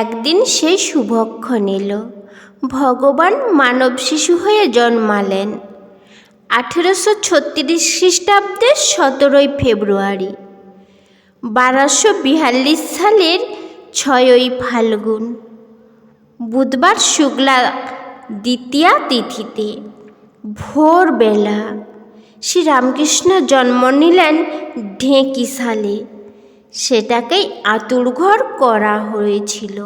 একদিন সেই শুভক্ষণ এলো। ভগবান মানব শিশু হয়ে জন্মালেন 1836 খ্রিস্টাব্দের 17 ফেব্রুয়ারি। 1242 সালের 6 ফাল্গুন বুধবার শুক্লা দ্বিতীয়া তিথিতে ভোরবেলা শ্রীরামকৃষ্ণ জন্ম নিলেন ঢেঁকি সালে। সেটাকেই আঁতুড়ঘর করা হয়েছিল।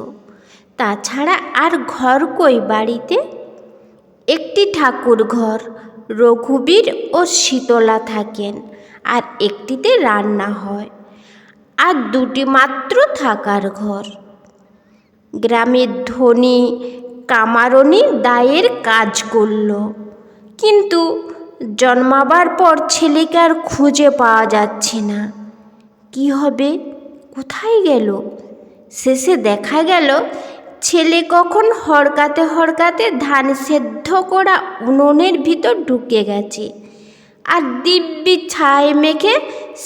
তাছাড়া আর ঘর কই বাড়িতে? একটি ঠাকুর ঘর, রঘুবীর ও শীতলা থাকেন, আর একটিতে রান্না হয়, আর দুটি মাত্র থাকার ঘর। গ্রামের ধনী কামারণী দায়ের কাজ করল, কিন্তু জন্মাবার পর ছেলেকে আর খুঁজে পাওয়া যাচ্ছে না। কি হবে, কোথায় গেল? শেষে দেখা গেল ছেলে কখন হড়কাতে হড়কাতে ধান সেদ্ধ করা উনুনের ভিতর ঢুকে গেছে, আর দিব্যি ছাই মেখে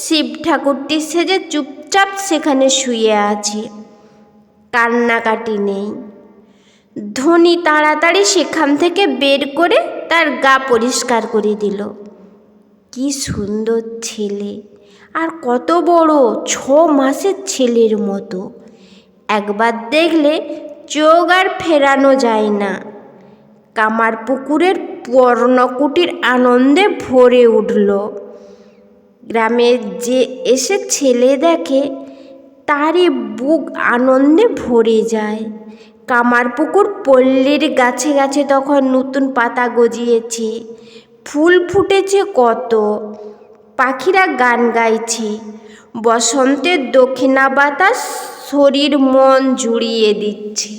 শিব ঠাকুরটি সেজে চুপচাপ সেখানে শুয়ে আছে। কান্নাকাটি নেই। ধনী তাড়াতাড়ি সেখান থেকে বের করে তার গা পরিষ্কার করে দিল। কি সুন্দর ছেলে, আর কত বড়, 6 মাসের ছেলের মতো। একবার দেখলে চোখ আর ফেরানো যায় না। কামারপুকুরের পর্ণকুটির আনন্দে ভরে উঠল। গ্রামে যে এসে ছেলে দেখে তারই বুক আনন্দে ভরে যায়। কামারপুকুর পল্লীর গাছে গাছে তখন নতুন পাতা গজিয়েছে, ফুল ফুটেছে কত, পাখিরা গান গাইছে। বসন্তের দক্ষিণা বাতাস শরীর মন জুড়িয়ে দিচ্ছে।